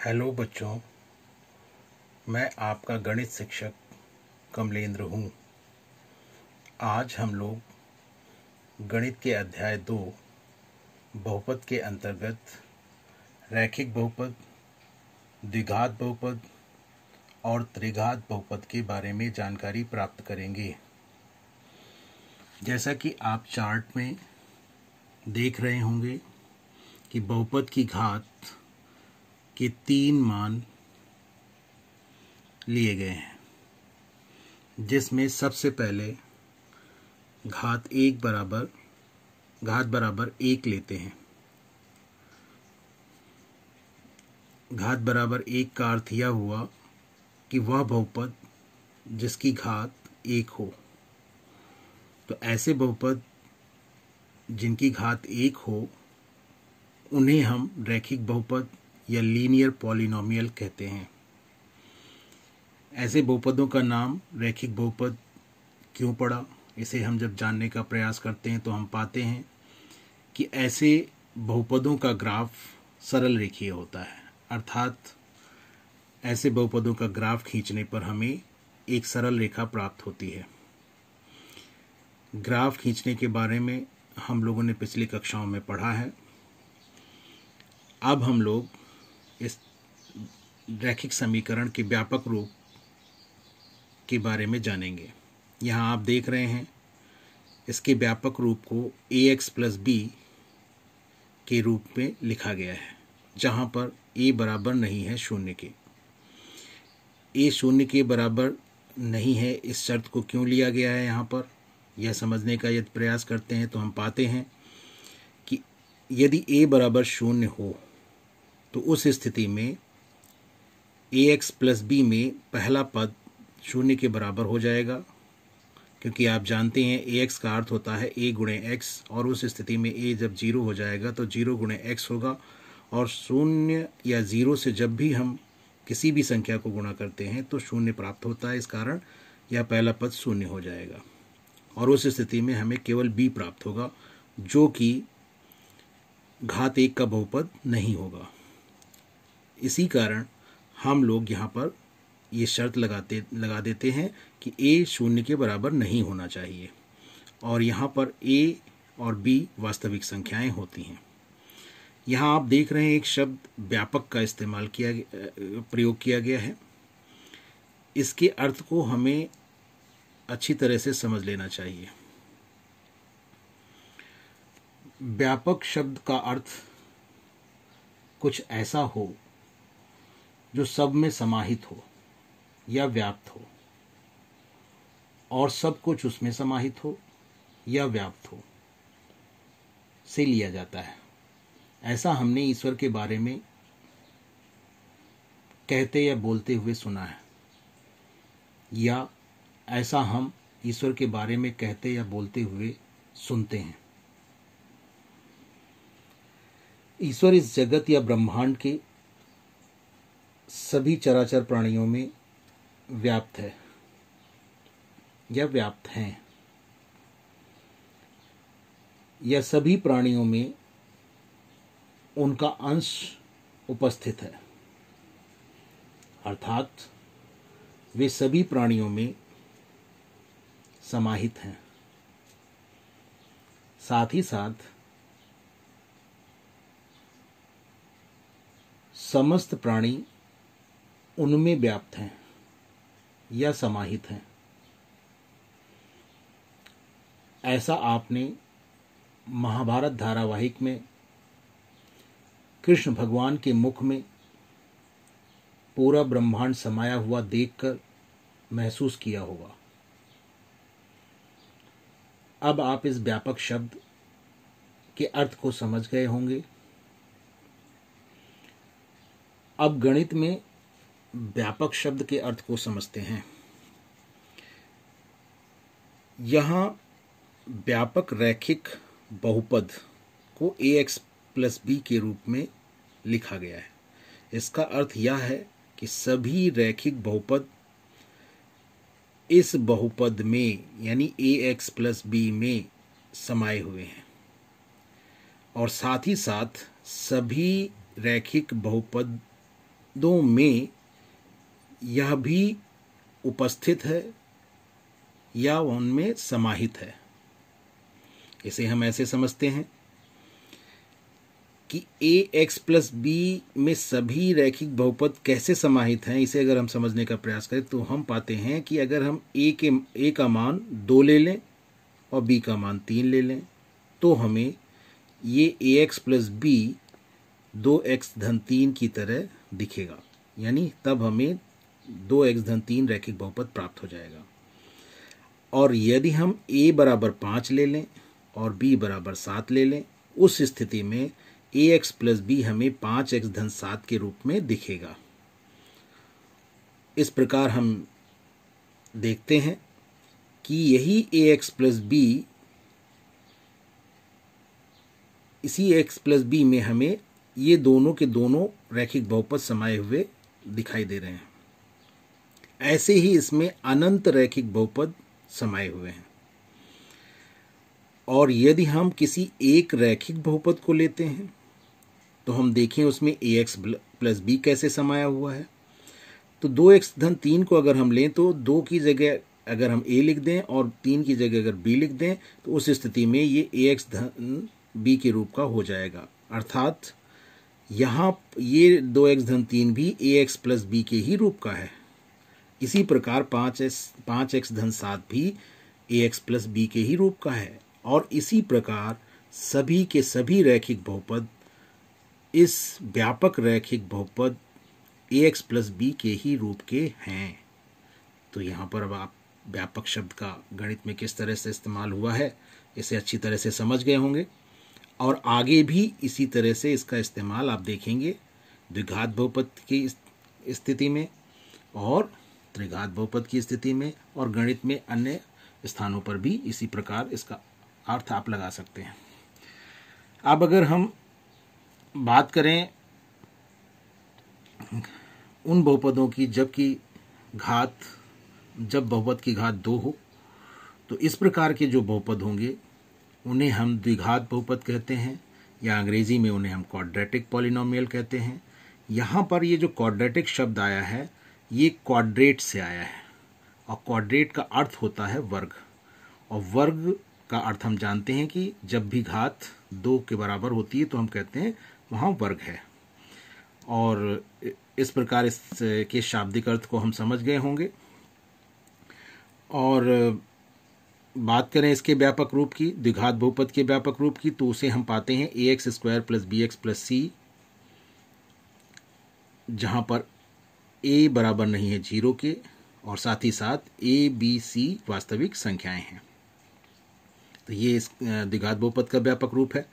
Hello बच्चों, मैं आपका गणित शिक्षक कमलेंद्र हूँ। आज हम लोग गणित के अध्याय 2 बहुपद के अंतर्गत रैखिक बहुपद, द्विघात बहुपद और त्रिघात बहुपद के बारे में जानकारी प्राप्त करेंगे। जैसा कि आप चार्ट में देख रहे होंगे कि बहुपद की घात के 3 मान लिए गए हैं, जिसमें सबसे पहले घात बराबर 1 लेते हैं। घात बराबर 1 का अर्थ यह हुआ कि वह बहुपद जिसकी घात 1 हो। तो ऐसे बहुपद जिनकी घात 1 हो उन्हें हम रैखिक बहुपद या लीनियर पॉलिनोमियल कहते हैं। ऐसे बहुपदों का नाम रैखिक बहुपद क्यों पड़ा, इसे हम जब जानने का प्रयास करते हैं तो हम पाते हैं कि ऐसे बहुपदों का ग्राफ सरल रेखीय होता है, अर्थात ऐसे बहुपदों का ग्राफ खींचने पर हमें एक सरल रेखा प्राप्त होती है। ग्राफ खींचने के बारे में हम लोगों ने पिछली कक्षाओं में पढ़ा है। अब हम लोग इस रैखिक समीकरण के व्यापक रूप के बारे में जानेंगे। यहाँ आप देख रहे हैं इसके व्यापक रूप को ax प्लस b के रूप में लिखा गया है, जहाँ पर a बराबर नहीं है शून्य के। a शून्य के बराबर नहीं है, इस शर्त को क्यों लिया गया है यहाँ पर, यह समझने का यदि प्रयास करते हैं तो हम पाते हैं कि यदि a बराबर शून्य हो तो उस स्थिति में ax प्लस b में पहला पद शून्य के बराबर हो जाएगा, क्योंकि आप जानते हैं ax का अर्थ होता है a गुणे x, और उस स्थिति में a जब 0 हो जाएगा तो 0 गुणे x होगा, और शून्य या 0 से जब भी हम किसी भी संख्या को गुणा करते हैं तो शून्य प्राप्त होता है। इस कारण यह पहला पद शून्य हो जाएगा और उस स्थिति में हमें केवल b प्राप्त होगा, जो कि घात 1 का बहुपद नहीं होगा। इसी कारण हम लोग यहाँ पर ये शर्त लगा देते हैं कि a शून्य के बराबर नहीं होना चाहिए, और यहाँ पर a और b वास्तविक संख्याएं होती हैं। यहाँ आप देख रहे हैं एक शब्द व्यापक का प्रयोग किया गया है। इसके अर्थ को हमें अच्छी तरह से समझ लेना चाहिए। व्यापक शब्द का अर्थ कुछ ऐसा हो जो सब में समाहित हो या व्याप्त हो, और सब कुछ उसमें समाहित हो या व्याप्त हो से लिया जाता है। ऐसा हमने ईश्वर के बारे में कहते या बोलते हुए सुना है, या ऐसा हम ईश्वर के बारे में कहते या बोलते हुए सुनते हैं। ईश्वर इस जगत या ब्रह्मांड के सभी चराचर प्राणियों में व्याप्त है या व्याप्त हैं, या सभी प्राणियों में उनका अंश उपस्थित है, अर्थात वे सभी प्राणियों में समाहित हैं। साथ ही साथ समस्त प्राणी उनमें व्याप्त हैं या समाहित हैं। ऐसा आपने महाभारत धारावाहिक में कृष्ण भगवान के मुख में पूरा ब्रह्मांड समाया हुआ देखकर महसूस किया होगा। अब आप इस व्यापक शब्द के अर्थ को समझ गए होंगे। अब गणित में व्यापक शब्द के अर्थ को समझते हैं। यहाँ व्यापक रैखिक बहुपद को ax प्लस b के रूप में लिखा गया है। इसका अर्थ यह है कि सभी रैखिक बहुपद इस बहुपद में यानी ax प्लस b में समाये हुए हैं, और साथ ही साथ सभी रैखिक बहुपद बहुपदों में यह भी उपस्थित है या उनमें समाहित है। इसे हम ऐसे समझते हैं कि ax प्लस बी में सभी रैखिक बहुपद कैसे समाहित हैं। इसे अगर हम समझने का प्रयास करें तो हम पाते हैं कि अगर हम a का मान 2 ले लें और b का मान 3 ले लें तो हमें ये ax प्लस बी 2x धन 3 की तरह दिखेगा, यानी तब हमें 2x धन 3 रैखिक बहुपद प्राप्त हो जाएगा। और यदि हम a बराबर 5 ले लें और b बराबर 7 ले लें, उस स्थिति में ax प्लस बी हमें 5x धन 7 के रूप में दिखेगा। इस प्रकार हम देखते हैं कि यही ax प्लस बी, इसी x प्लस बी में हमें ये दोनों के दोनों रैखिक बहुपद समाये हुए दिखाई दे रहे हैं। ऐसे ही इसमें अनंत रैखिक बहुपद समाये हुए हैं। और यदि हम किसी एक रैखिक बहुपद को लेते हैं तो हम देखें उसमें ax प्लस बी कैसे समाया हुआ है। तो 2x धन 3 को अगर हम लें तो 2 की जगह अगर हम a लिख दें और 3 की जगह अगर b लिख दें तो उस स्थिति में ये ax धन b के रूप का हो जाएगा। अर्थात यहाँ ये 2x धन 3 भी ax प्लस बी के ही रूप का है। इसी प्रकार 5x धन 7 भी ax प्लस बी के ही रूप का है। और इसी प्रकार सभी के सभी रैखिक बहुपद इस व्यापक रैखिक बहुपद ax प्लस बी के ही रूप के हैं। तो यहाँ पर अब आप व्यापक शब्द का गणित में किस तरह से इस्तेमाल हुआ है इसे अच्छी तरह से समझ गए होंगे। और आगे भी इसी तरह से इसका इस्तेमाल आप देखेंगे द्विघात बहुपद की स्थिति में और त्रिघात बहुपद की स्थिति में, और गणित में अन्य स्थानों पर भी इसी प्रकार इसका अर्थ आप लगा सकते हैं। अब अगर हम बात करें उन बहुपदों की जब बहुपद की घात 2 हो, तो इस प्रकार के जो बहुपद होंगे उन्हें हम द्विघात बहुपद कहते हैं या अंग्रेजी में उन्हें हम क्वाड्रेटिक पॉलिनोमियल कहते हैं। यहाँ पर ये जो क्वाड्रेटिक शब्द आया है ये क्वाड्रेट से आया है और क्वाड्रेट का अर्थ होता है वर्ग, और वर्ग का अर्थ हम जानते हैं कि जब भी घात 2 के बराबर होती है तो हम कहते हैं वहाँ वर्ग है। और इस प्रकार इसके शाब्दिक अर्थ को हम समझ गए होंगे। और बात करें इसके व्यापक रूप की, द्विघात बहुपद के व्यापक रूप की, तो उसे हम पाते हैं ax square plus bx plus C, जहाँ पर a बराबर नहीं है 0 के और साथ ही साथ a b c वास्तविक संख्याएं हैं। तो ये इस द्विघात बहुपद का व्यापक रूप है।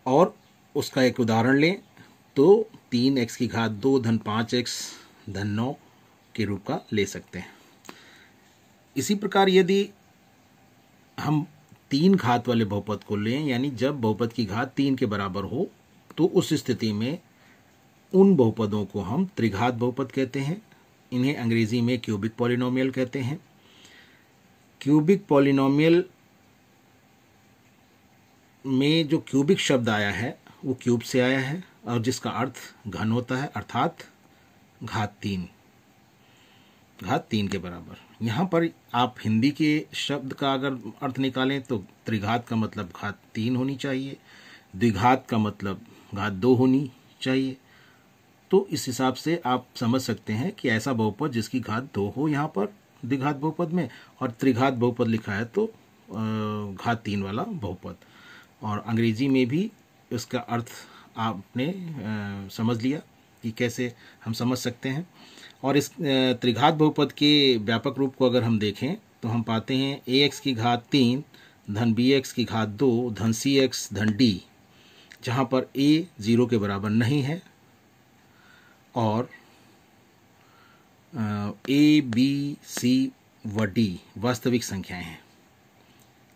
और उसका एक उदाहरण लें तो 3x की घात 2 धन 5x धन 9 के रूप का ले सकते हैं। इसी प्रकार यदि हम 3 घात वाले बहुपद को लें, यानी जब बहुपद की घात 3 के बराबर हो, तो उस स्थिति में उन बहुपदों को हम त्रिघात बहुपद कहते हैं। इन्हें अंग्रेजी में क्यूबिक पॉलिनोमियल कहते हैं। क्यूबिक पॉलिनोमियल में जो क्यूबिक शब्द आया है वो क्यूब से आया है और जिसका अर्थ घन होता है, अर्थात घात 3 के बराबर। यहाँ पर आप हिंदी के शब्द का अगर अर्थ निकालें तो त्रिघात का मतलब घात 3 होनी चाहिए, द्विघात का मतलब घात 2 होनी चाहिए। तो इस हिसाब से आप समझ सकते हैं कि ऐसा बहुपद जिसकी घात 2 हो यहाँ पर द्विघात बहुपद में, और त्रिघात बहुपद लिखा है तो घात 3 वाला बहुपद। और अंग्रेजी में भी इसका अर्थ आपने समझ लिया कि कैसे हम समझ सकते हैं। और इस त्रिघात बहुपद के व्यापक रूप को अगर हम देखें तो हम पाते हैं ax की घात 3 धन bx की घात 2 धन cx धन d, जहाँ पर a 0 के बराबर नहीं है और a b c व d वास्तविक संख्याएं हैं।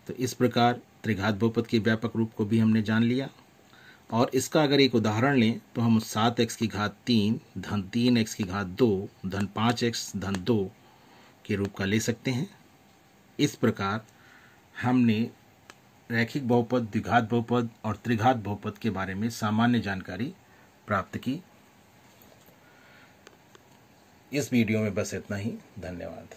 तो इस प्रकार त्रिघात बहुपद के व्यापक रूप को भी हमने जान लिया। और इसका अगर एक उदाहरण लें तो हम 7x की घात 3 धन 3x की घात 2 धन 5x धन 2 के रूप का ले सकते हैं। इस प्रकार हमने रैखिक बहुपद, द्विघात बहुपद और त्रिघात बहुपद के बारे में सामान्य जानकारी प्राप्त की। इस वीडियो में बस इतना ही। धन्यवाद।